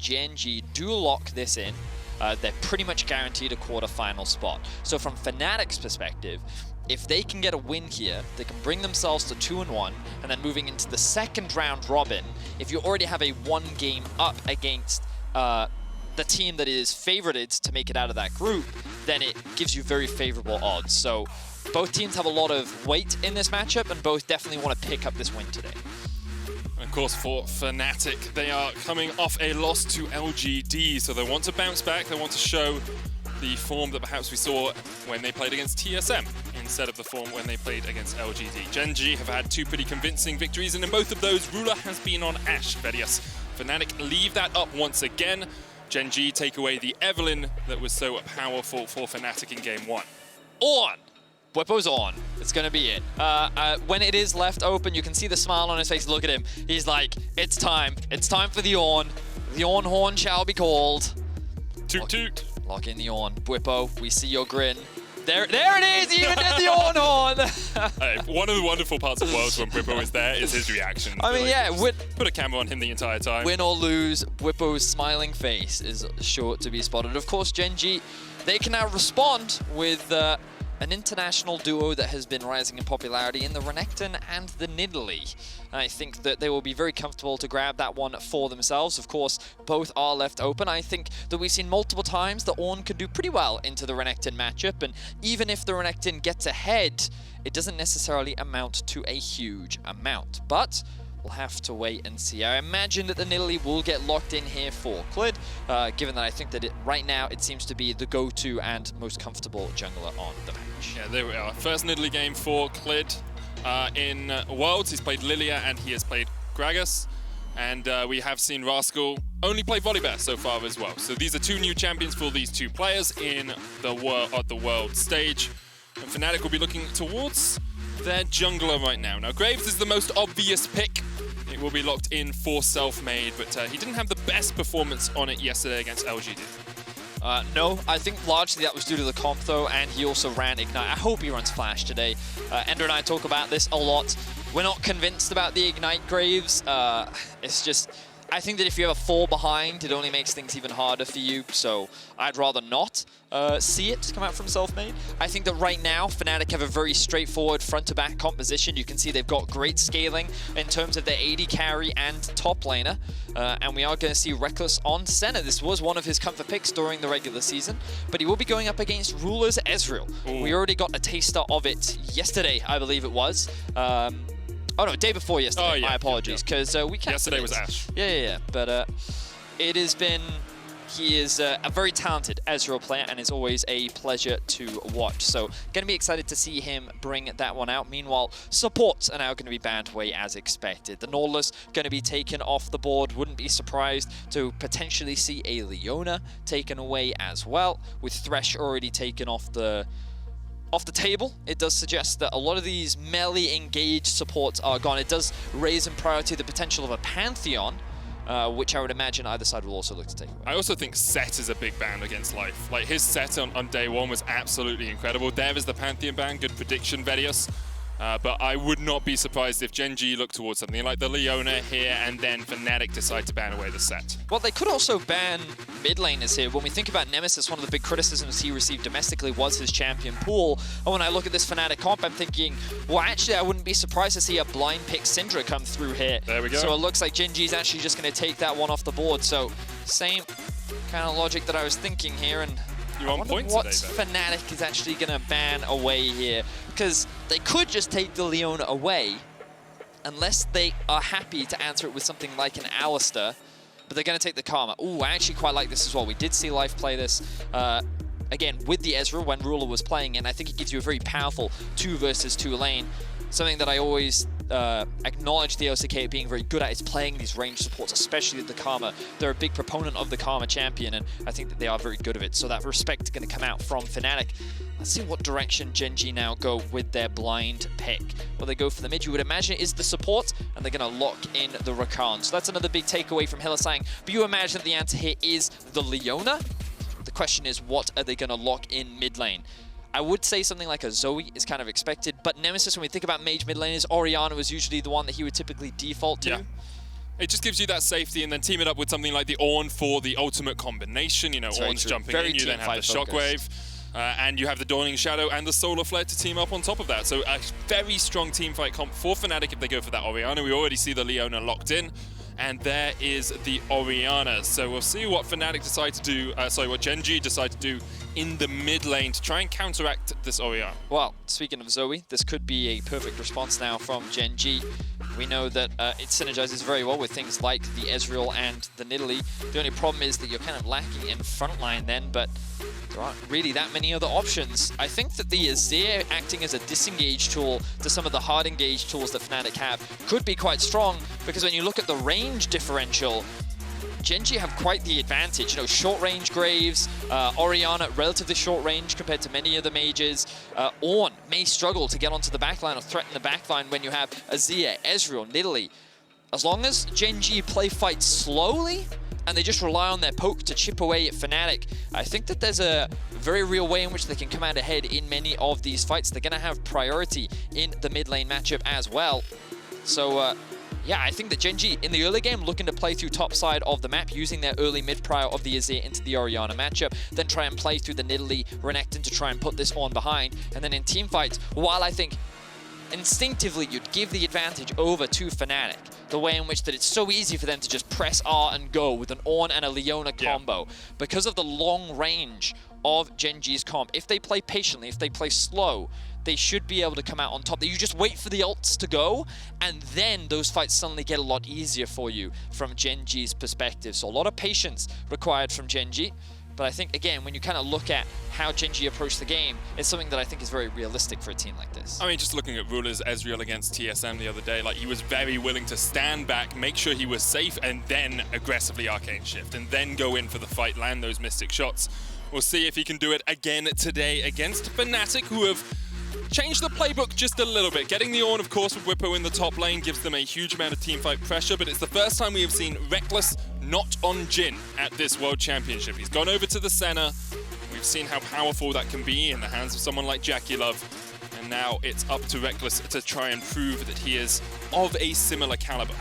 GenG do lock this in, they're pretty much guaranteed a quarterfinal spot. So from Fnatic's perspective, if they can get a win here, they can bring themselves to 2-1, and then moving into the second round robin, if you already have a 1 game up against the team that is favorited to make it out of that group, then it gives you very favorable odds. So both teams have a lot of weight in this matchup, and both definitely want to pick up this win today. Of course, for Fnatic, they are coming off a loss to LGD, so they want to bounce back, they want to show the form that perhaps we saw when they played against TSM, instead of the form when they played against LGD. GenG have had 2 pretty convincing victories, and in both of those, Ruler has been on Ashe. Vedius. Fnatic leave that up once again. GenG take away the Evelyn that was so powerful for Fnatic in Game 1. On! Bwipo's on. It's going to be it. When it is left open, you can see the smile on his face. Look at him. He's like, it's time. It's time for the on. The on horn shall be called. Toot toot. Lock in the on. Bwipo, we see your grin. There it is! He even did the on horn! One of the wonderful parts of Worlds when Bwipo is there is his reaction. I mean, yeah. Put a camera on him the entire time. Win or lose, Bwipo's smiling face is sure to be spotted. Of course, GenG, they can now respond with an international duo that has been rising in popularity in the Renekton and the Nidalee. I think that they will be very comfortable to grab that one for themselves. Of course, both are left open. I think that we've seen multiple times that Ornn could do pretty well into the Renekton matchup, and even if the Renekton gets ahead, it doesn't necessarily amount to a huge amount. But we'll have to wait and see. I imagine that the Nidalee will get locked in here for Clid, given that I think that right now it seems to be the go-to and most comfortable jungler on the match. Yeah, there we are. First Nidalee game for Clid in Worlds. He's played Lilia and he has played Gragas. And we have seen Rascal only play Volibear so far as well. So these are 2 new champions for these 2 players in the world stage. And Fnatic will be looking towards their jungler right now. Now, Graves is the most obvious pick. It will be locked in for Selfmade, but he didn't have the best performance on it yesterday against LGD. No, I think largely that was due to the comp though, and he also ran Ignite. I hope he runs Flash today. Ender and I talk about this a lot. We're not convinced about the Ignite Graves. It's just, I think that if you have a 4 behind, it only makes things even harder for you, so I'd rather not see it come out from Selfmade. I think that right now, Fnatic have a very straightforward front-to-back composition. You can see they've got great scaling in terms of their AD carry and top laner, and we are going to see Reckless on center. This was one of his comfort picks during the regular season, but he will be going up against Ruler's Ezreal. Ooh. We already got a taster of it yesterday, I believe it was. Oh no, day before yesterday. Oh, yeah, my apologies, because we can't. Yesterday was Ashe. Yeah. But it has been. He is a very talented Ezreal player, and it's always a pleasure to watch. So, going to be excited to see him bring that one out. Meanwhile, supports are now going to be banned away as expected. The Nautilus going to be taken off the board. Wouldn't be surprised to potentially see a Leona taken away as well, with Thresh already taken off the table. It does suggest that a lot of these melee engaged supports are gone. It does raise in priority the potential of a Pantheon, which I would imagine either side will also look to take away. I also think Set is a big ban against Life. Like, his Set on day 1 was absolutely incredible. There is the Pantheon ban, good prediction, Vedius. But I would not be surprised if GenG look towards something like the Leona here, and then Fnatic decide to ban away the Set. Well, they could also ban mid laners here. When we think about Nemesis, one of the big criticisms he received domestically was his champion pool. And when I look at this Fnatic comp, I'm thinking, well, actually, I wouldn't be surprised to see a blind pick Syndra come through here. There we go. So it looks like GenG is actually just going to take that one off the board. So same kind of logic that I was thinking here. And you're on point what today, though. Fnatic is actually going to ban away here, because they could just take the Leona away unless they are happy to answer it with something like an Alistar, but they're going to take the Karma. Ooh, I actually quite like this as well. We did see Life play this again with the Ezreal when Ruler was playing, and I think it gives you a very powerful 2 versus 2 lane. Something that I always acknowledge the OCK being very good at is playing these range supports, especially the Karma. They're a big proponent of the Karma champion, and I think that they are very good of it. So that respect is going to come out from Fnatic. Let's see what direction GenG now go with their blind pick. Will they go for the mid? You would imagine it is the support, and they're going to lock in the Rakan. So that's another big takeaway from Hylissang. But you imagine that the answer here is the Leona. The question is, what are they going to lock in mid lane? I would say something like a Zoe is kind of expected, but Nemesis, when we think about mage mid laners, Orianna is usually the one that he would typically default to. Yeah. It just gives you that safety, and then team it up with something like the Ornn for the ultimate combination. You know, Ornn's jumping in, you then have the Shockwave, and you have the Dawning Shadow and the Solar Flare to team up on top of that. So a very strong teamfight comp for Fnatic if they go for that Orianna. We already see the Leona locked in, and there is the Orianna. So we'll see what Fnatic decide to do, what Gen.G decide to do in the mid lane to try and counteract this Orianna. Well, speaking of Zoe, this could be a perfect response now from Gen.G. We know that it synergizes very well with things like the Ezreal and the Nidalee. The only problem is that you're kind of lacking in frontline then, but there aren't really that many other options. I think that the Azir acting as a disengage tool to some of the hard engage tools that Fnatic have could be quite strong, because when you look at the range differential, Gen.G have quite the advantage. You know, short range Graves, Orianna, relatively short range compared to many of the mages. Ornn may struggle to get onto the backline or threaten the backline when you have Azir, Ezreal, Nidalee. As long as Gen.G play fights slowly and they just rely on their poke to chip away at Fnatic, I think that there's a very real way in which they can come out ahead in many of these fights. They're going to have priority in the mid lane matchup as well. So, yeah, I think that Gen.G in the early game looking to play through top side of the map, using their early mid prio of the Azir into the Orianna matchup, then try and play through the Nidalee, Renekton to try and put this on behind. And then in team fights, while I think instinctively you'd give the advantage over to Fnatic, the way in which that it's so easy for them to just press R and go with an Ornn and a Leona combo, because of the long range of Gen.G's comp. If they play patiently, if they play slow, they should be able to come out on top. You just wait for the ults to go, and then those fights suddenly get a lot easier for you from Gen.G's perspective. So a lot of patience required from Gen.G. But I think, again, when you kind of look at how Gen.G approach the game, it's something that I think is very realistic for a team like this. I mean, just looking at Ruler's Ezreal against TSM the other day, like, he was very willing to stand back, make sure he was safe, and then aggressively Arcane Shift, and then go in for the fight, land those Mystic shots. We'll see if he can do it again today against Fnatic, who have changed the playbook just a little bit. Getting the Ornn, of course, with Whippo in the top lane gives them a huge amount of teamfight pressure, but it's the first time we have seen Rekkles not on Jhin at this World Championship. He's gone over to the Senna. We've seen how powerful that can be in the hands of someone like Jackie Love, and now it's up to Rekkles to try and prove that he is of a similar caliber.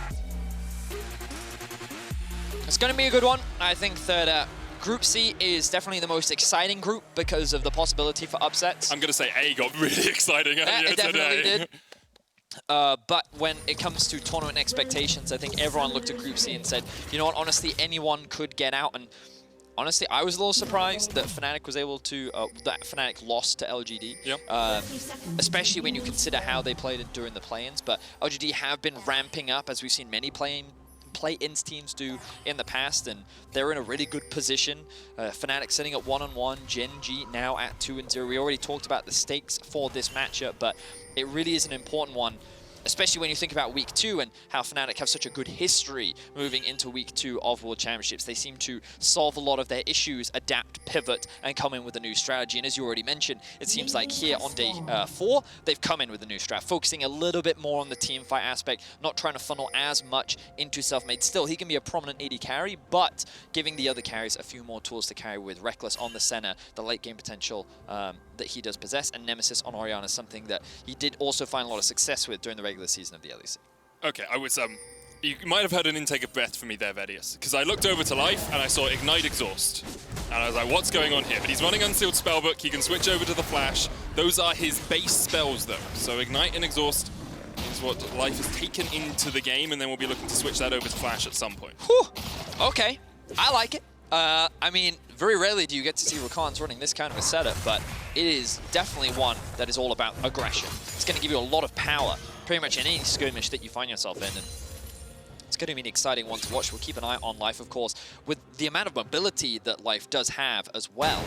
It's going to be a good one. I think that Group C is definitely the most exciting group because of the possibility for upsets. I'm going to say A got really exciting earlier it definitely today. did. But when it comes to tournament expectations, I think everyone looked at Group C and said, you know what, honestly, anyone could get out. And honestly, I was a little surprised that Fnatic was able to, that Fnatic lost to LGD. Yep. Especially when you consider how they played it during the play-ins. But LGD have been ramping up, as we've seen many play-ins teams do in the past, and they're in a really good position. Fnatic sitting at 1-1, Gen.G now at 2-0. We already talked about the stakes for this matchup, but it really is an important one, especially when you think about Week 2 and how Fnatic have such a good history moving into Week 2 of World Championships. They seem to solve a lot of their issues, adapt, pivot, and come in with a new strategy. And as you already mentioned, it seems like here on day 4, they've come in with a new strat, focusing a little bit more on the team fight aspect, not trying to funnel as much into self-made. Still, he can be a prominent AD carry, but giving the other carries a few more tools to carry with Rekkles on the center, the late game potential that he does possess, and Nemesis on Orianna is something that he did also find a lot of success with during the regular season of the LEC. Okay, I was, you might have heard an intake of breath from me there, Vedius, because I looked over to Life and I saw Ignite Exhaust. And I was like, what's going on here? But he's running Unsealed Spellbook, he can switch over to the Flash. Those are his base spells, though. So Ignite and Exhaust is what Life has taken into the game, and then we'll be looking to switch that over to Flash at some point. Whew. Okay, I like it. I mean, very rarely do you get to see Rakans running this kind of a setup, but it is definitely one that is all about aggression. It's going to give you a lot of power pretty much in any skirmish that you find yourself in, and it's going to be an exciting one to watch. We'll keep an eye on Life, of course. With the amount of mobility that Life does have as well,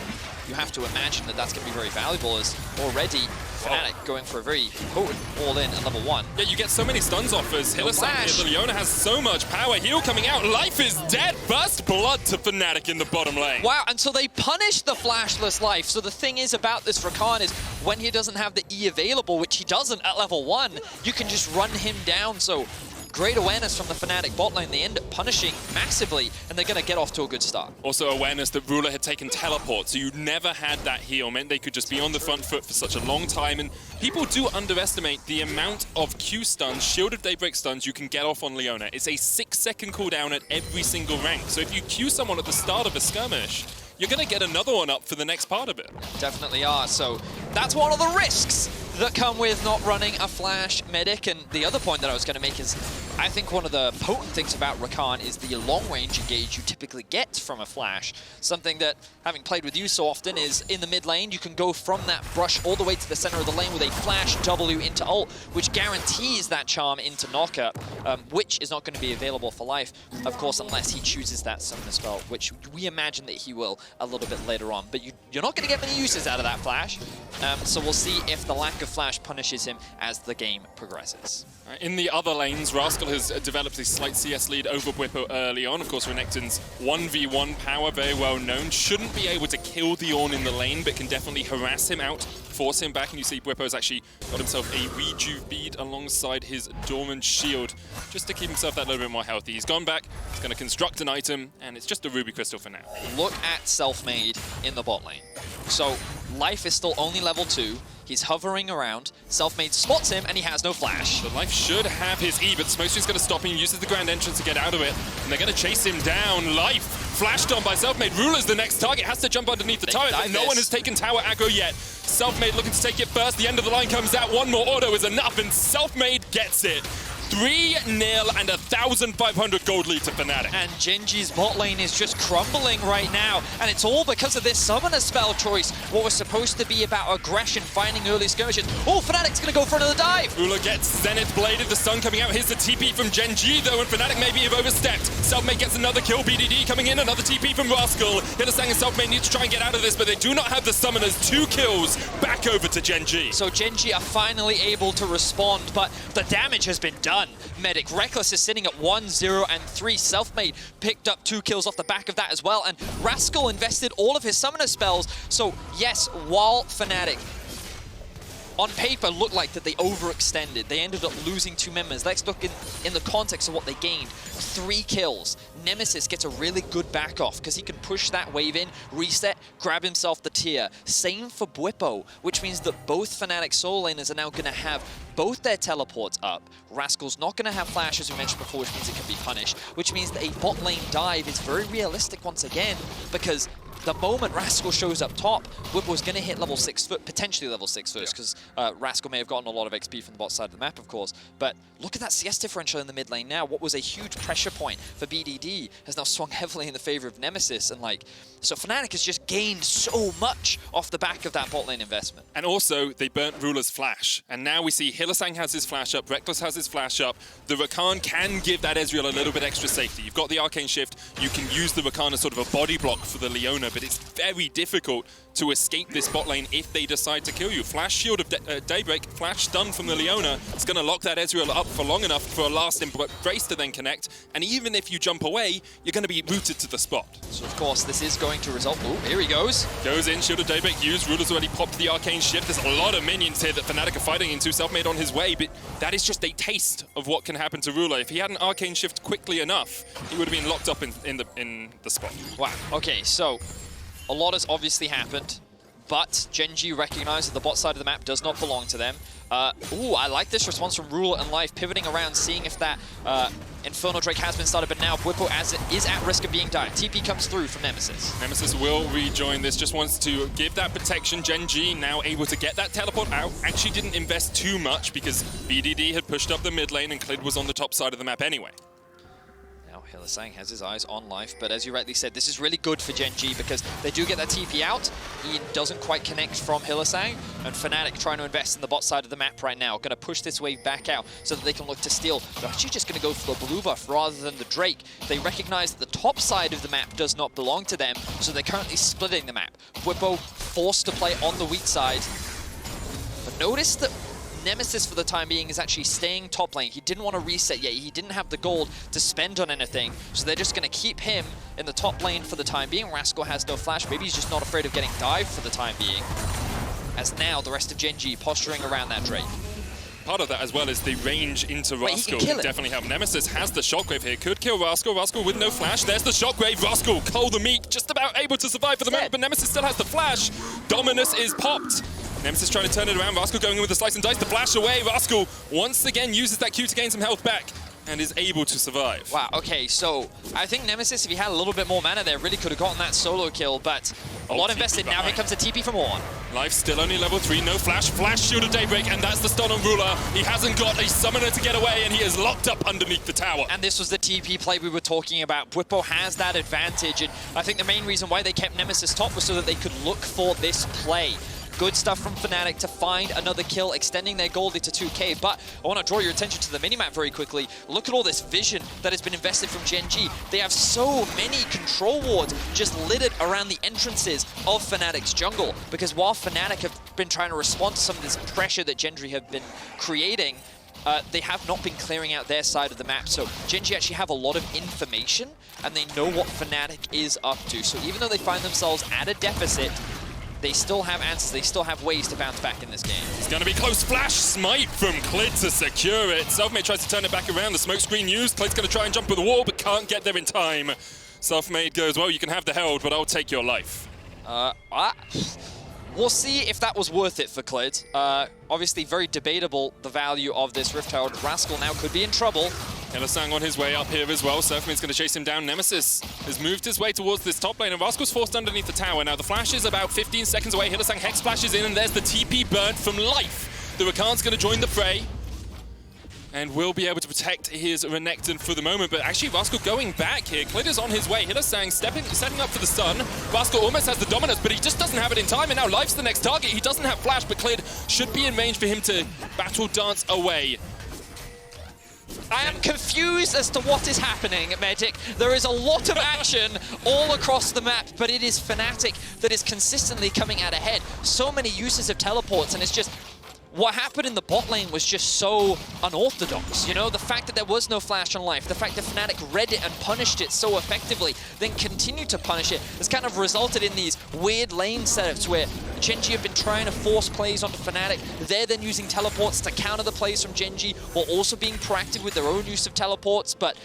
you have to imagine that that's going to be very valuable, as already Fnatic going for a very potent all-in at level 1. Yeah, you get so many stuns off as Hylissang here. The Leona has so much power. Heal coming out. Life is dead. First blood to Fnatic in the bottom lane. Wow, and so they punish the flashless Life. So the thing is about this Rakan is when he doesn't have the E available, which he doesn't at level 1, you can just run him down. So great awareness from the Fnatic bot lane. They end up punishing massively, and they're going to get off to a good start. Also awareness that Ruler had taken teleport, so you never had that heal. Meant they could just be on the front foot for such a long time. And people do underestimate the amount of Q stuns, Shield of Daybreak stuns you can get off on Leona. It's a 6-second cooldown at every single rank. So if you Q someone at the start of a skirmish, you're going to get another one up for the next part of it. Definitely are. So that's one of the risks that come with not running a Flash medic. And the other point that I was going to make is I think one of the potent things about Rakan is the long-range engage you typically get from a Flash. Something that, having played with you so often, is in the mid lane, you can go from that brush all the way to the center of the lane with a Flash W into ult, which guarantees that charm into knockup, which is not going to be available for life, of course, unless he chooses that summoner spell, which we imagine that he will a little bit later on. But you're not going to get many uses out of that Flash, so we'll see if the lack of Flash punishes him as the game progresses. In the other lanes, Rascal has developed a slight CS lead over Bwipo early on. Of course, Renekton's 1v1 power, very well known. Shouldn't be able to kill the Ornn in the lane, but can definitely harass him out, force him back. And you see Bwipo's actually got himself a rejuve bead alongside his Dormant Shield, just to keep himself that little bit more healthy. He's gone back, he's going to construct an item, and it's just a Ruby Crystal for now. Look at Selfmade in the bot lane. So, life is still only level 2. He's hovering around. Selfmade spots him, and he has no flash. The life should have his E, but Smokestream's going to stop him, uses the Grand Entrance to get out of it, and they're going to chase him down. Life flashed on by Selfmade. Ruler's the next target, has to jump underneath the turret, but no one has taken tower aggro yet. Selfmade looking to take it first. The end of the line comes out. One more auto is enough, and Selfmade gets it. 3-0 and 1,500 gold lead to Fnatic. And GenG's bot lane is just crumbling right now, and it's all because of this summoner spell choice. What was supposed to be about aggression, finding early skirmishes. Oh, Fnatic's gonna go for another dive. Ruler gets Zenith bladed, the stun coming out. Here's the TP from Gen.G though, and Fnatic maybe have overstepped. Selfmade gets another kill, BDD coming in, another TP from Rascal. Hylissang and Selfmade need to try and get out of this, but they do not have the summoners. 2 kills, back over to Gen.G. So GenG are finally able to respond, but the damage has been done. Medic Reckless is sitting at 1-0 and 3. Selfmade picked up 2 kills off the back of that as well, and Rascal invested all of his summoner spells. So yes, while Fnatic on paper looked like that they overextended, they ended up losing 2 members. Let's look in the context of what they gained. 3 kills. Nemesis gets a really good back off because he can push that wave in, reset, grab himself the tier. Same for Bwipo, which means that both Fnatic solo laners are now going to have both their teleports up. Rascal's not going to have flash, as we mentioned before, which means it can be punished, which means that a bot lane dive is very realistic once again, because the moment Rascal shows up top, Bwipo's going to hit level 6 foot, potentially level 6 first, because Rascal may have gotten a lot of XP from the bot side of the map, of course. But look at that CS differential in the mid lane now. What was a huge pressure point for BDD has now swung heavily in the favor of Nemesis. And so Fnatic has just gained so much off the back of that bot lane investment. And also, they burnt Ruler's flash. And now we see Hylissang has his flash up, Reckless has his flash up. The Rakan can give that Ezreal a little bit extra safety. You've got the Arcane Shift, you can use the Rakan as sort of a body block for the Leona, but it's very difficult to escape this bot lane if they decide to kill you. Flash Shield of Daybreak, flash stun from the Leona. It's going to lock that Ezreal up for long enough for a last embrace to then connect. And even if you jump away, you're going to be rooted to the spot. So of course, this is going to result... Oh, here he goes. Goes in, Shield of Daybreak used. Ruler's already popped the Arcane Shift. There's a lot of minions here that Fnatic are fighting into. Selfmade on his way, but that is just a taste of what can happen to Ruler. If he had an Arcane Shift quickly enough, he would have been locked up in the spot. Wow. Okay, so a lot has obviously happened, but Gen.G recognized that the bot side of the map does not belong to them. Ooh, I like this response from Ruler and Life, pivoting around, seeing if that Infernal Drake has been started, but now Bwipo as it is at risk of being died. TP comes through from Nemesis. Nemesis will rejoin this, just wants to give that protection. Gen.G now able to get that teleport out. Actually didn't invest too much because BDD had pushed up the mid lane and Clid was on the top side of the map anyway. Hylissang has his eyes on Life, but as you rightly said, this is really good for Gen.G because they do get that TP out. He doesn't quite connect from Hylissang, and Fnatic trying to invest in the bot side of the map right now. Going to push this wave back out so that they can look to steal. They're actually just going to go for the blue buff rather than the Drake. They recognize that the top side of the map does not belong to them, so they're currently splitting the map. Bwipo forced to play on the weak side. But notice that Nemesis, for the time being, is actually staying top lane. He didn't want to reset yet. He didn't have the gold to spend on anything, so they're just going to keep him in the top lane for the time being. Rascal has no flash. Maybe he's just not afraid of getting dived for the time being. As now, the rest of Gen.G posturing around that Drake. part of that as well is the range into Rascal kill can it. definitely help. Nemesis has the shockwave here, could kill Rascal. Rascal with no flash. There's the shockwave. Rascal, Cole the Meek, just about able to survive for the moment, but Nemesis still has the flash. Dominus is popped. Nemesis trying to turn it around. Rascal going in with the slice and dice. The flash away. Rascal once again uses that Q to gain some health back and is able to survive. Wow, okay, so I think Nemesis, if he had a little bit more mana there, really could have gotten that solo kill, but a lot invested. Now here comes a TP from Orn. Life still only level 3, no flash. Flash shield of Daybreak, and that's the stun on Ruler. He hasn't got a summoner to get away, and he is locked up underneath the tower. And this was the TP play we were talking about. Bwipo has that advantage, and I think the main reason why they kept Nemesis top was so that they could look for this play. Good stuff from Fnatic to find another kill, extending their goldie to 2k. But I want to draw your attention to the minimap very quickly. Look at all this vision that has been invested from Gen.G. They have so many control wards just littered around the entrances of Fnatic's jungle. Because while Fnatic have been trying to respond to some of this pressure that Gen.G have been creating, they have not been clearing out their side of the map. So Gen.G actually have a lot of information, and they know what Fnatic is up to. So even though they find themselves at a deficit, they still have answers, they still have ways to bounce back in this game. It's going to be close. Flash smite from Clid to secure it. Selfmade tries to turn it back around. The smoke screen used. Clid's going to try and jump with the wall, but can't get there in time. Selfmade goes, well, you can have the Herald, but I'll take your life. We'll see if that was worth it for Clid. Obviously, very debatable, the value of this Rift Herald. Rascal now could be in trouble. Hylissang on his way up here as well. Selfmade's going to chase him down. Nemesis has moved his way towards this top lane, and Rascal's forced underneath the tower. Now, the flash is about 15 seconds away. Hylissang Hex splashes in, and there's the TP burn from Life. The Rakan's going to join the fray and will be able to protect his Renekton for the moment. But actually, Rascal going back here. Clid is on his way. Hylissang setting up for the stun. Rascal almost has the dominance, but he just doesn't have it in time. And now Life's the next target. He doesn't have flash, but Clid should be in range for him to battle dance away. I am confused as to what is happening, Medic. There is a lot of action all across the map, but it is Fnatic that is consistently coming out ahead. So many uses of teleports, and it's just... what happened in the bot lane was just so unorthodox, you know? The fact that there was no flash on Life, the fact that Fnatic read it and punished it so effectively, then continued to punish it, has kind of resulted in these weird lane setups where Gen.G have been trying to force plays onto Fnatic. They're then using teleports to counter the plays from Gen.G, while also being proactive with their own use of teleports. But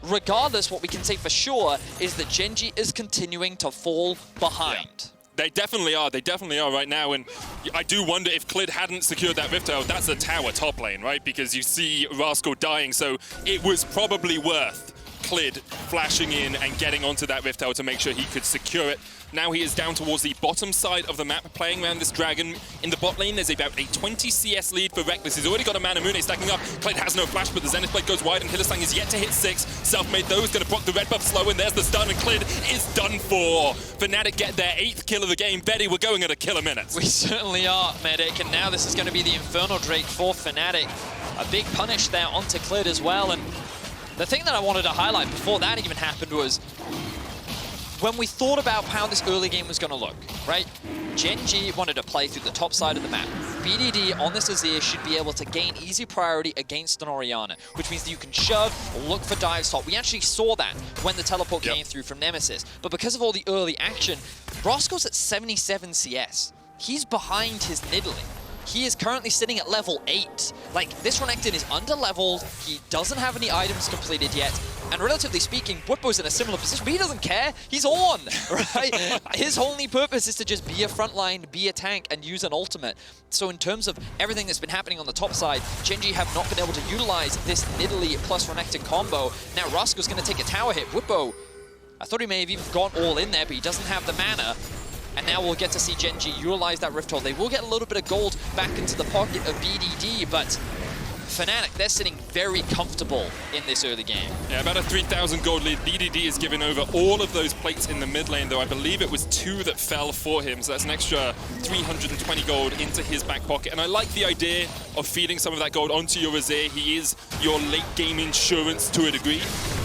regardless, what we can say for sure is that Gen.G is continuing to fall behind. Yeah. They definitely are. They definitely are right now. And I do wonder if Clid hadn't secured that Rift Herald. That's a tower top lane, right? Because you see Rascal dying. So it was probably worth Clid flashing in and getting onto that Rift Herald to make sure he could secure it. Now he is down towards the bottom side of the map, playing around this dragon. In the bot lane, there's about a 20 CS lead for Reckless. He's already got a Mana Mune stacking up. Clid has no flash, but the Zenith Blade goes wide, and Hylissang is yet to hit 6. Selfmade, though, is going to proc the red buff slow, and there's the stun, and Clid is done for. Fnatic get their 8th kill of the game. Betty, we're going at a kill a minute. We certainly are, Medic, and now this is going to be the Infernal Drake for Fnatic. A big punish there onto Clid as well, and the thing that I wanted to highlight before that even happened was when we thought about how this early game was going to look, right? Gen.G wanted to play through the top side of the map. BDD on this Azir should be able to gain easy priority against an Orianna, which means that you can shove or look for dive top. We actually saw that when the teleport came through from Nemesis. But because of all the early action, Rascal's at 77 CS. He's behind his Nidalee. He is currently sitting at level 8. Like, this Renekton is under-leveled, he doesn't have any items completed yet, and relatively speaking, Bwipo's in a similar position, but he doesn't care. He's on, right? His only purpose is to just be a frontline, be a tank, and use an ultimate. So in terms of everything that's been happening on the top side, Gen.G have not been able to utilize this Nidalee plus Renekton combo. Now Rascal's going to take a tower hit. Bwipo, I thought he may have even gone all in there, but he doesn't have the mana. And now we'll get to see Gen.G utilize that Rift Herald. They will get a little bit of gold back into the pocket of BDD, but Fnatic, they're sitting very comfortable in this early game. Yeah, about a 3,000 gold lead. BDD is giving over all of those plates in the mid lane, though I believe it was 2 that fell for him, so that's an extra 320 gold into his back pocket. And I like the idea of feeding some of that gold onto your Azir. He is your late game insurance to a degree.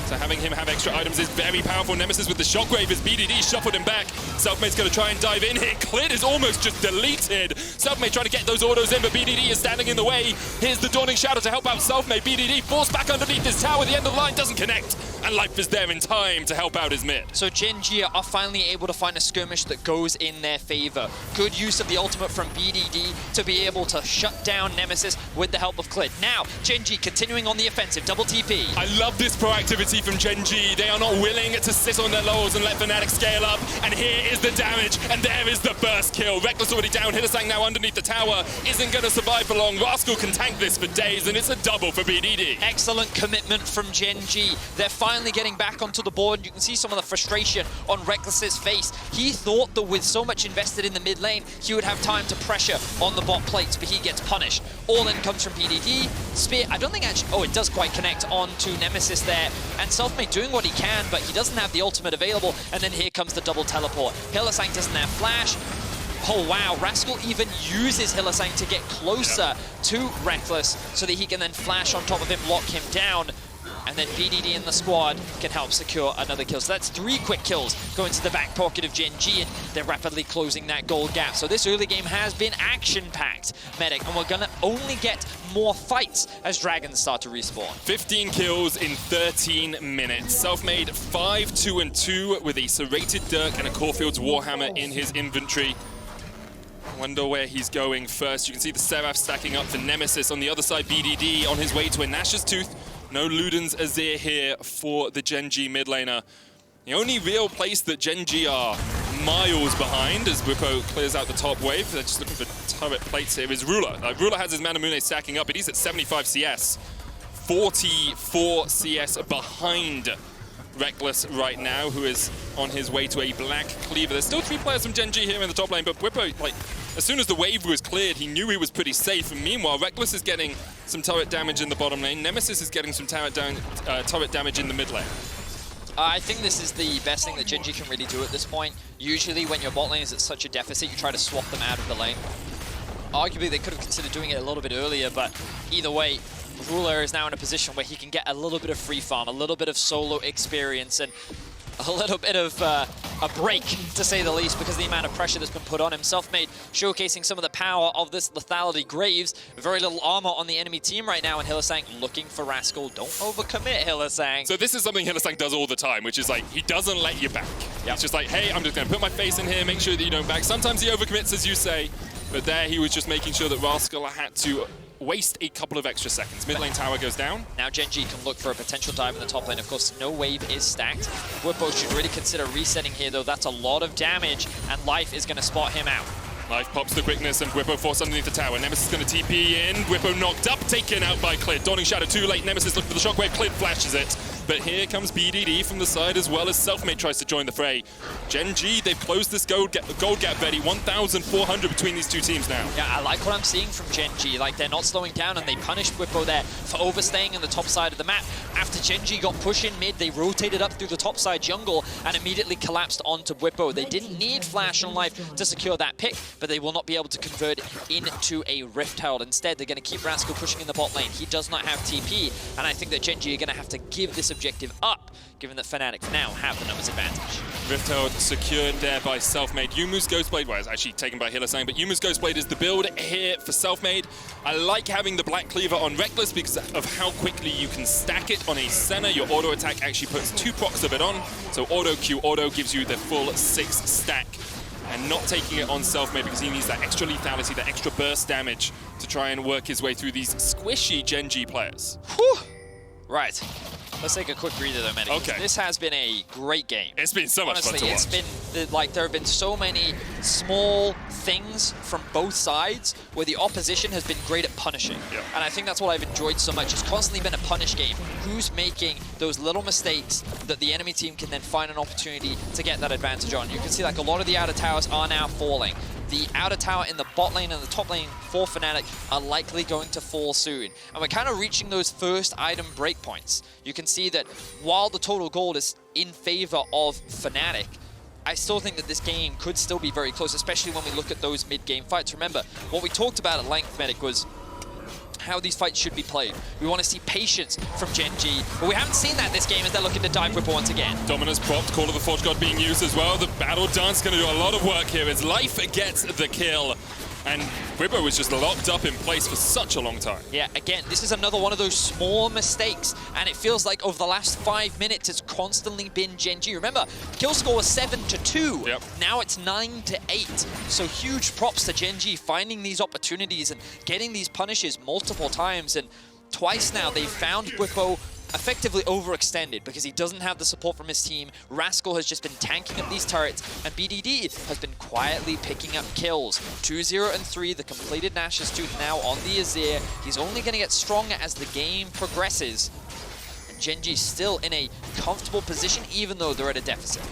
So having him have extra items is very powerful. Nemesis with the shockwave as BDD shuffled him back. Selfmade's going to try and dive in here. Clid is almost just deleted. Selfmade trying to get those autos in, but BDD is standing in the way. Here's the Dawning Shadow to help out Selfmade. BDD forced back underneath his tower. The end of the line doesn't connect, and Life is there in time to help out his mid. So GenG are finally able to find a skirmish that goes in their favor. Good use of the ultimate from BDD to be able to shut down Nemesis with the help of Clid. Now, GenG continuing on the offensive, double TP. I love this proactivity from Gen.G. They are not willing to sit on their laurels and let Fnatic scale up. And here is the damage, and there is the first kill. Reckless already down. Hylissang now underneath the tower. Isn't going to survive for long. Rascal can tank this for days, and it's a double for BDD. Excellent commitment from GenG. They're finally getting back onto the board. You can see some of the frustration on Reckless's face. He thought that with so much invested in the mid lane, he would have time to pressure on the bot plates, but he gets punished. All in comes from BDD. Spear, I don't think actually, oh, it does quite connect onto Nemesis there. And Selfmade doing what he can, but he doesn't have the ultimate available. And then here comes the double teleport. Hylissang doesn't have flash. Oh wow, Rascal even uses Hylissang to get closer to Reckless so that he can then flash on top of him, lock him down. And then BDD and the squad can help secure another kill. So that's 3 quick kills going to the back pocket of GenG, and they're rapidly closing that gold gap. So this early game has been action-packed, Medic, and we're gonna only get more fights as Dragons start to respawn. 15 kills in 13 minutes. Selfmade 5-2-2 with a serrated Dirk and a Caulfield's Warhammer in his inventory. Wonder where he's going first. You can see the Seraph stacking up for Nemesis. On the other side, BDD on his way to a Nash's Tooth. No Luden's Azir here for the Gen.G mid laner. The only real place that Gen.G are miles behind as Whippo clears out the top wave. They're just looking for turret plates here is Ruler. Ruler has his Manamune stacking up, but he's at 75 CS. 44 CS behind Reckless right now, who is on his way to a Black Cleaver. There's still 3 players from Gen.G here in the top lane, but Whippo, like, as soon as the wave was cleared, he knew he was pretty safe. And meanwhile, Reckless is getting some turret damage in the bottom lane. Nemesis is getting some turret damage in the mid lane. I think this is the best thing that GenG can really do at this point. Usually when your bot lane is at such a deficit, you try to swap them out of the lane. Arguably, they could have considered doing it a little bit earlier, but either way, Ruler is now in a position where he can get a little bit of free farm, a little bit of solo experience, and a little bit of a break, to say the least, because of the amount of pressure that's been put on him. Selfmade showcasing some of the power of this lethality. Graves, very little armor on the enemy team right now, and Hylissang looking for Rascal. Don't overcommit, Hylissang. So this is something Hylissang does all the time, which is like, he doesn't let you back. Yep. It's just like, hey, I'm just going to put my face in here, make sure that you don't back. Sometimes he overcommits, as you say, but there he was just making sure that Rascal had to waste a couple of extra seconds. Mid lane tower goes down. Now GenG can look for a potential dive in the top lane. Of course, no wave is stacked. Whippo should really consider resetting here, though. That's a lot of damage, and Life is going to spot him out. Life pops the quickness, and Whippo forced underneath the tower. Nemesis is going to TP in. Whippo knocked up, taken out by Clid. Dawning Shadow too late. Nemesis looking for the shockwave. Clid flashes it. But here comes BDD from the side, as well as Selfmade tries to join the fray. Gen.G, they've closed this gold gap, Betty. 1,400 between these two teams now. Yeah, I like what I'm seeing from Gen.G. Like, they're not slowing down, and they punished Whippo there for overstaying in the top side of the map. After Gen.G got pushed in mid, they rotated up through the top side jungle and immediately collapsed onto Whippo. They didn't need Flash on Life to secure that pick, but they will not be able to convert into a Rift Herald. Instead, they're going to keep Rascal pushing in the bot lane. He does not have TP, and I think that Gen.G are going to have to give this objective up, given that Fnatic now have the numbers advantage. Rift Herald secured there by Selfmade. Yumu's Ghostblade, well, it's actually taken by Hylissang, but Yumu's Ghostblade is the build here for Selfmade. I like having the Black Cleaver on Reckless because of how quickly you can stack it on a Senna. Your auto attack actually puts 2 procs of it on, so auto Q auto gives you the full 6 stack. And not taking it on Selfmade because he needs that extra lethality, that extra burst damage to try and work his way through these squishy Gen.G players. Whew. Right. Let's take a quick breather though, Medic. Okay. This has been a great game. It's been so much fun to watch. Honestly, it's been, there have been so many small things from both sides where the opposition has been great at punishing. Yep. And I think that's what I've enjoyed so much. It's constantly been a punish game. Who's making those little mistakes that the enemy team can then find an opportunity to get that advantage on? You can see like a lot of the outer towers are now falling. The outer tower in the bot lane and the top lane for Fnatic are likely going to fall soon. And we're kind of reaching those first item breakpoints. You can see that while the total gold is in favor of Fnatic, I still think that this game could still be very close, especially when we look at those mid-game fights. Remember, what we talked about at length, Medic, was how these fights should be played. We want to see patience from Gen.G, but we haven't seen that this game as they're looking to dive Whippo once again. Dominus propped, Call of the Forge God being used as well. The battle dance going to do a lot of work here as Life gets the kill. And Wibbo was just locked up in place for such a long time. Yeah, again, this is another one of those small mistakes, and it feels like over the last 5 minutes, it's constantly been Gen.G. Remember, kill score was 7-2. Yep. Now it's 9-8. So huge props to Gen.G finding these opportunities and getting these punishes multiple times. And twice now, they've found Wibbo effectively overextended because he doesn't have the support from his team. Rascal has just been tanking up these turrets, and BDD has been quietly picking up kills. 2-0 and 3, the completed Nash's Tooth now on the Azir. He's only going to get stronger as the game progresses. And Gen.G still in a comfortable position, even though they're at a deficit.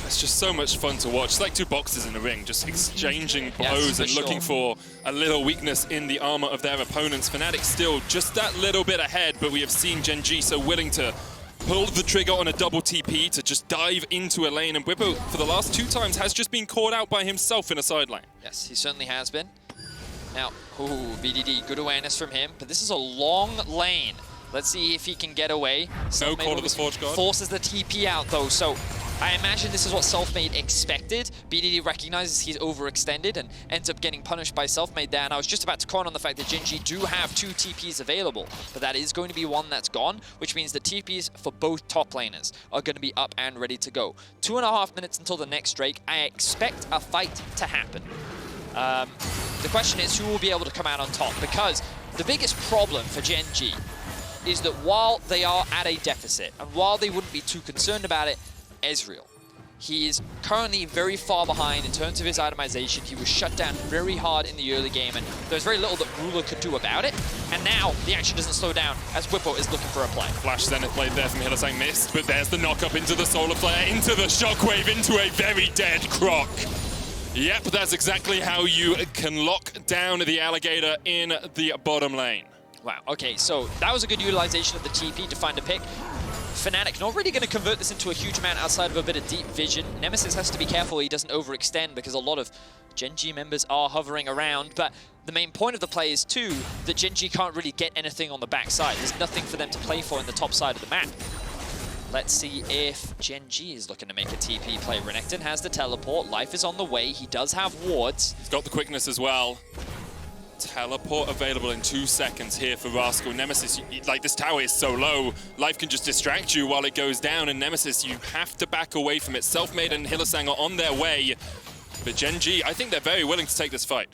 It's just so much fun to watch. It's like two boxers in the ring, just exchanging blows and looking for a little weakness in the armor of their opponents. Fnatic still just that little bit ahead, but we have seen Gen.G so willing to pull the trigger on a double TP to just dive into a lane. And Wibbo, for the last 2 times, has just been caught out by himself in a side lane. Yes, he certainly has been. Now, BDD, good awareness from him, but this is a long lane. Let's see if he can get away. No call to the Forge Guard. Forces the TP out, though, so I imagine this is what Selfmade expected. BDD recognizes he's overextended and ends up getting punished by Selfmade there. And I was just about to comment on the fact that Gen.G do have 2 TPs available, but that is going to be one that's gone, which means the TPs for both top laners are going to be up and ready to go. 2.5 minutes until the next Drake. I expect a fight to happen. The question is who will be able to come out on top, because the biggest problem for Gen.G is that while they are at a deficit, and while they wouldn't be too concerned about it, Ezreal. He is currently very far behind in terms of his itemization. He was shut down very hard in the early game, and there's very little that Ruler could do about it. And now the action doesn't slow down as Wibbo is looking for a play. Flash Zenith blade there from Hylissang missed, but there's the knock up into the Solar Flare, into the Shockwave, into a very dead Croc. Yep, that's exactly how you can lock down the Alligator in the bottom lane. Wow, okay, so that was a good utilization of the TP to find a pick. Fnatic not really going to convert this into a huge amount outside of a bit of deep vision. Nemesis has to be careful he doesn't overextend because a lot of Gen.G members are hovering around, but the main point of the play is too that Gen.G can't really get anything on the backside. There's nothing for them to play for in the top side of the map. Let's see if Gen.G is looking to make a TP play. Renekton has the teleport, Life is on the way, he does have wards. He's got the quickness as well. Teleport available in 2 seconds here for Rascal. Nemesis, like this tower is so low, Life can just distract you while it goes down, and Nemesis, you have to back away from it. Selfmade and Hylissang are on their way, but Gen.G, I think they're very willing to take this fight.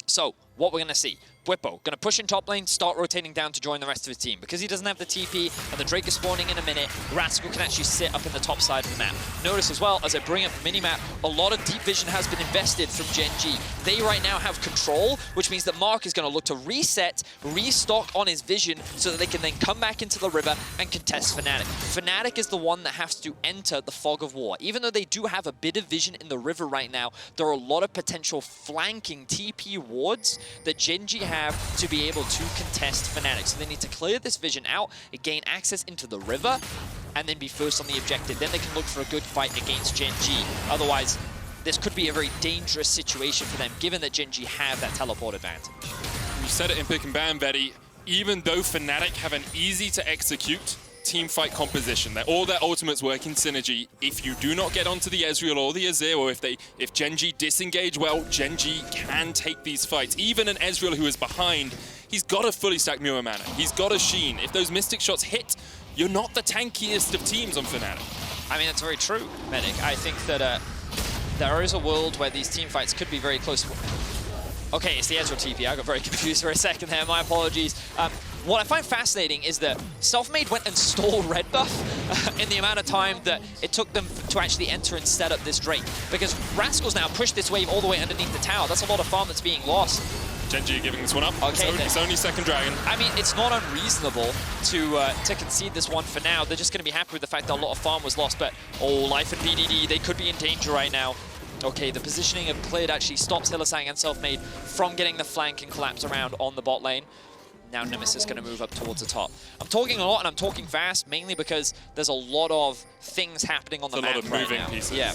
So, what we're going to see, Wibbo going to push in top lane, start rotating down to join the rest of his team. Because he doesn't have the TP and the Drake is spawning in a minute, Rascal can actually sit up in the top side of the map. Notice as well, as I bring up the minimap, a lot of deep vision has been invested from Gen.G. They right now have control, which means that Mark is going to look to reset, restock on his vision so that they can then come back into the river and contest Fnatic. Fnatic is the one that has to enter the fog of war. Even though they do have a bit of vision in the river right now, there are a lot of potential flanking TP wards that Gen.G have to be able to contest Fnatic. So they need to clear this vision out, gain access into the river, and then be first on the objective. Then they can look for a good fight against Gen.G. Otherwise, this could be a very dangerous situation for them, given that Gen.G have that teleport advantage. You said it in Pick and Ban, Betty. Even though Fnatic have an easy-to-execute team fight composition, that all their ultimates work in synergy, if you do not get onto the Ezreal or the Azir, or if Gen.G disengage well, Gen.G can take these fights. Even an Ezreal who is behind, he's got a fully stacked Mirror Mana. He's got a Sheen. If those Mystic shots hit, you're not the tankiest of teams on Fnatic. I mean, that's very true, Medic. I think that there is a world where these team fights could be very close. Okay, it's the Ezreal TP. I got very confused for a second there. My apologies. What I find fascinating is that Selfmade went and stole red buff in the amount of time that it took them to actually enter and set up this Drake. Because Rascal's now pushed this wave all the way underneath the tower. That's a lot of farm that's being lost. Gen.G giving this one up. Okay, it's only second dragon. I mean, it's not unreasonable to concede this one for now. They're just going to be happy with the fact that a lot of farm was lost. But, oh, Life and BDD, they could be in danger right now. Okay, the positioning of Clid actually stops Hylissang and Selfmade from getting the flank and collapse around on the bot lane. Now Nemesis is going to move up towards the top. I'm talking a lot and I'm talking fast, mainly because there's a lot of things happening on the map right now. A lot of moving pieces. Yeah.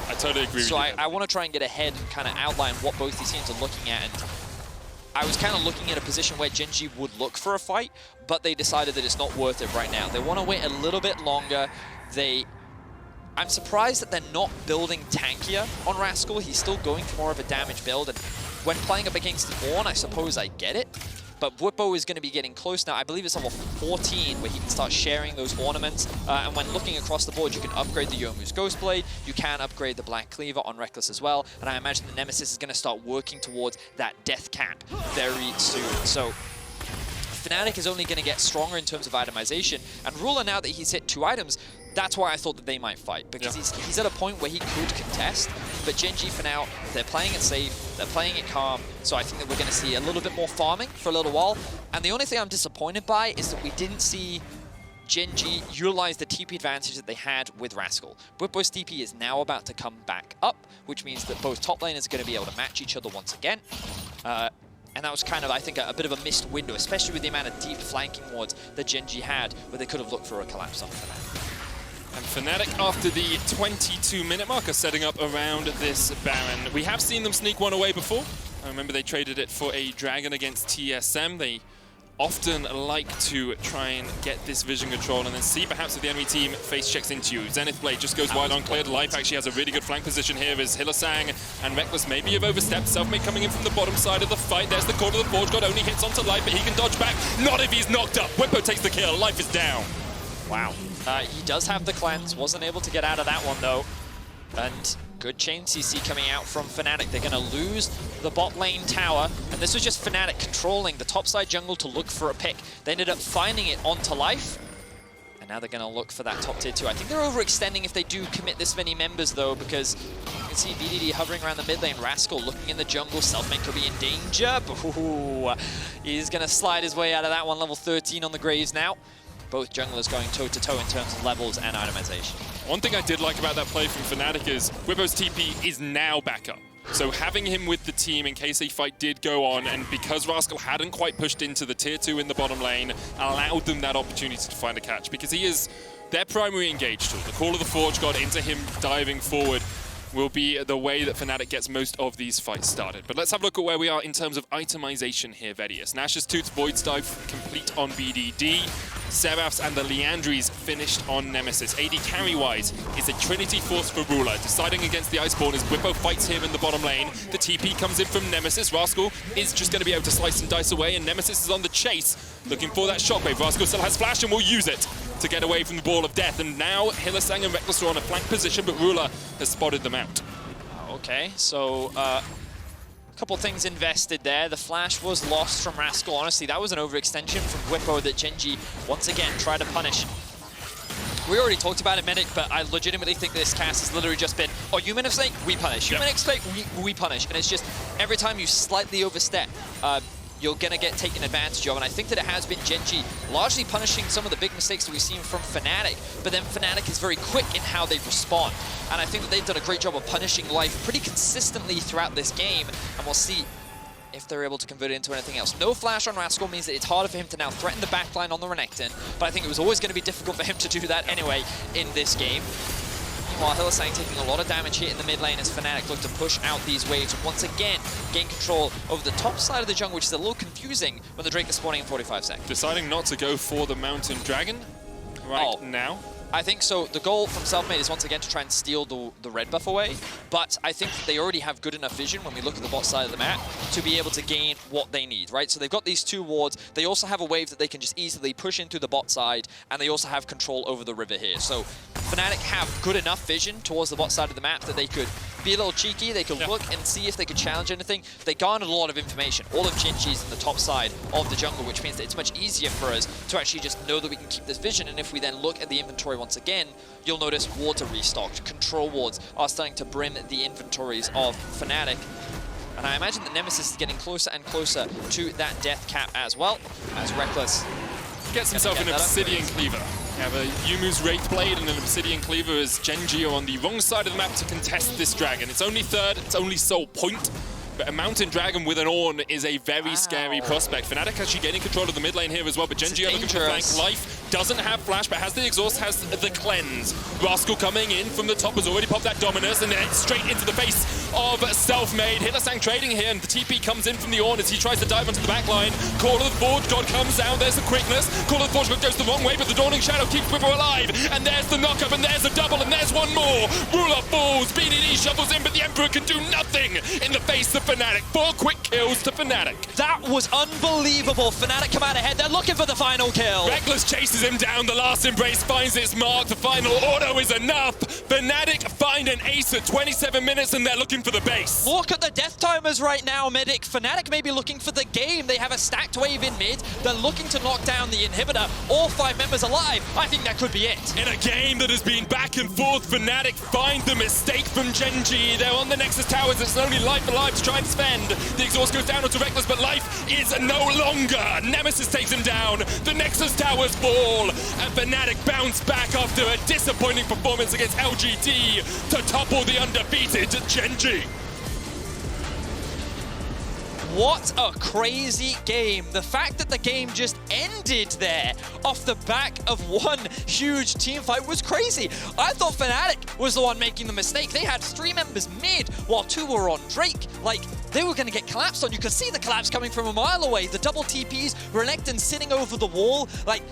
I totally agree with you. So I want to try and get ahead and kind of outline what both these teams are looking at. And I was kind of looking at a position where Gen.G would look for a fight, but they decided that it's not worth it right now. They want to wait a little bit longer. They I'm surprised that they're not building tankier on Rascal. He's still going for more of a damage build, and when playing up against Ornn, I suppose I get it. But Whippo is going to be getting close now. I believe it's level 14 where he can start sharing those ornaments. And when looking across the board, you can upgrade the Youmuu's Ghostblade. You can upgrade the Black Cleaver on Reckless as well. And I imagine the Nemesis is going to start working towards that death cap very soon. So Fnatic is only going to get stronger in terms of itemization. And Ruler, now that he's hit 2 items, that's why I thought that they might fight, because he's at a point where he could contest. But Gen.G for now, they're playing it safe, they're playing it calm, so I think that we're going to see a little bit more farming for a little while. And the only thing I'm disappointed by is that we didn't see Gen.G utilize the TP advantage that they had with Rascal. Whippo's TP is now about to come back up, which means that both top laners are going to be able to match each other once again. And that was kind of, I think, a bit of a missed window, especially with the amount of deep flanking wards that Gen.G had, where they could have looked for a collapse on Fnatic. And Fnatic, after the 22-minute mark, are setting up around this Baron. We have seen them sneak one away before. I remember they traded it for a Dragon against TSM. They often like to try and get this vision control and then see perhaps if the enemy team face checks into you. Zenith Blade just goes wide on cleared. Life actually has a really good flank position here as Hylissang and Reckless maybe have overstepped. Selfmade coming in from the bottom side of the fight. There's the core of the Forge God, only hits onto Life, but he can dodge back. Not if he's knocked up. Whippo takes the kill. Life is down. Wow. He does have the cleanse, wasn't able to get out of that one though. And good chain CC coming out from Fnatic. They're going to lose the bot lane tower. And this was just Fnatic controlling the topside jungle to look for a pick. They ended up finding it onto Life. And now they're going to look for that top tier 2. I think they're overextending if they do commit this many members though, because you can see VDD hovering around the mid lane. Rascal looking in the jungle. Selfmade could be in danger. But he's going to slide his way out of that one. Level 13 on the Graves now. Both junglers going toe-to-toe in terms of levels and itemization. One thing I did like about that play from Fnatic is Whippo's TP is now back up. So having him with the team in case a fight did go on, and because Rascal hadn't quite pushed into the tier 2 in the bottom lane, allowed them that opportunity to find a catch, because he is their primary engage tool. The call of the Forge God into him diving forward will be the way that Fnatic gets most of these fights started. But let's have a look at where we are in terms of itemization here, Vedius. Nash's Toots Void's Dive complete on BDD. Seraphs and the Liandry's finished on Nemesis. AD carry-wise is a Trinity Force for Ruler. Deciding against the Iceborne as Whippo fights here in the bottom lane. The TP comes in from Nemesis. Rascal is just going to be able to slice and dice away, and Nemesis is on the chase, looking for that shockwave. Rascal still has flash and will use it to get away from the ball of death. And now Hylissang and Reckless are on a flank position, but Ruler has spotted them out. Okay, so couple things invested there. The flash was lost from Rascal. Honestly, that was an overextension from Whippo that Gen.G once again tried to punish. We already talked about it, Medic, but I legitimately think this cast has literally just been, oh, you Minute Snake, we punish. You Minute Snake, we punish. And it's just, every time you slightly overstep, you're going to get taken advantage of. And I think that it has been Gen.G largely punishing some of the big mistakes that we've seen from Fnatic, but then Fnatic is very quick in how they respond. And I think that they've done a great job of punishing Life pretty consistently throughout this game, and we'll see if they're able to convert it into anything else. No flash on Rascal means that it's harder for him to now threaten the backline on the Renekton, but I think it was always going to be difficult for him to do that anyway in this game. Meanwhile, Hylissang taking a lot of damage here in the mid lane as Fnatic look to push out these waves and once again gain control over the top side of the jungle, which is a little confusing when the Drake is spawning in 45 seconds. Deciding not to go for the Mountain Dragon now. I think so. The goal from Selfmade is once again to try and steal the red buff away, but I think that they already have good enough vision when we look at the bot side of the map to be able to gain what they need, right? So they've got these 2 wards. They also have a wave that they can just easily push into the bot side, and they also have control over the river here. So Fnatic have good enough vision towards the bot side of the map that they could be a little cheeky. They could look and see if they could challenge anything. They garnered a lot of information. All of Gen.G's in the top side of the jungle, which means that it's much easier for us to actually just know that we can keep this vision. And if we then look at the inventory once again, you'll notice wards are restocked. Control wards are starting to brim the inventories of Fnatic. And I imagine that Nemesis is getting closer and closer to that death cap as well, as Reckless gets himself an Obsidian Cleaver. We have a Youmuu's Wraith Blade and an Obsidian Cleaver as Gen.G are on the wrong side of the map to contest this dragon. It's only third, it's only sole point, But a Mountain Dragon with an Ornn is a very scary prospect. Fnatic actually gaining control of the mid lane here as well, but GenG are looking for flank. Life doesn't have flash, but has the exhaust, has the cleanse. Rascal coming in from the top has already popped that Dominus, and then straight into the face of Selfmade. Hittersang trading here, and the TP comes in from the Ornn as he tries to dive onto the back line. Call of the Forge God comes down, there's the quickness. Call of the Forge God goes the wrong way, but the Dawning Shadow keeps Whippo alive. And there's the knock-up, and there's a double, and there's one more. Ruler falls, BDD shovels in, but the Emperor can do nothing in the face of Fnatic. 4 quick kills to Fnatic. That was unbelievable. Fnatic come out ahead. They're looking for the final kill. Reckless chases him down. The last embrace finds its mark. The final auto is enough. Fnatic find an ace at 27 minutes, and they're looking for the base. Look at the death timers right now, Medic. Fnatic may be looking for the game. They have a stacked wave in mid. They're looking to knock down the inhibitor. All 5 members alive. I think that could be it. In a game that has been back and forth, Fnatic find the mistake from GenG. They're on the Nexus towers. It's only Life alive to try and defend. The exhaust goes down onto Reckless, but Life is no longer. Nemesis takes him down. The Nexus towers fall. And Fnatic bounce back after a disappointing performance against LGD to topple the undefeated GenG. What a crazy game. The fact that the game just ended there off the back of one huge team fight was crazy. I thought Fnatic was the one making the mistake. They had 3 members mid while 2 were on Drake. Like, they were going to get collapsed on. You could see the collapse coming from a mile away. The double TPs, Renekton sitting over the wall. Like,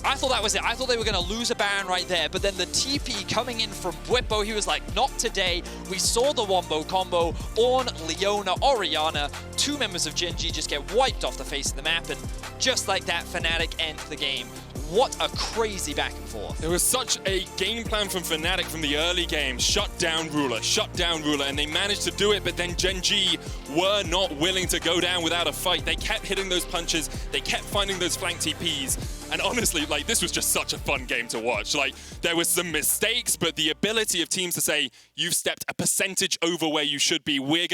I thought that was it. I thought they were going to lose a Baron right there. But then the TP coming in from Whippo, he was like, not today. We saw the Wombo combo. Ornn, Leona, Orianna, 2 members of GenG just get wiped off the face of the map. And just like that, Fnatic end the game. What a crazy back and forth. There was such a game plan from Fnatic from the early game. Shut down Ruler, and they managed to do it, but then GenG were not willing to go down without a fight. They kept hitting those punches, they kept finding those flank TPs, and honestly, like, this was just such a fun game to watch. Like, there was some mistakes, but the ability of teams to say, you've stepped a percentage over where you should be, we're gonna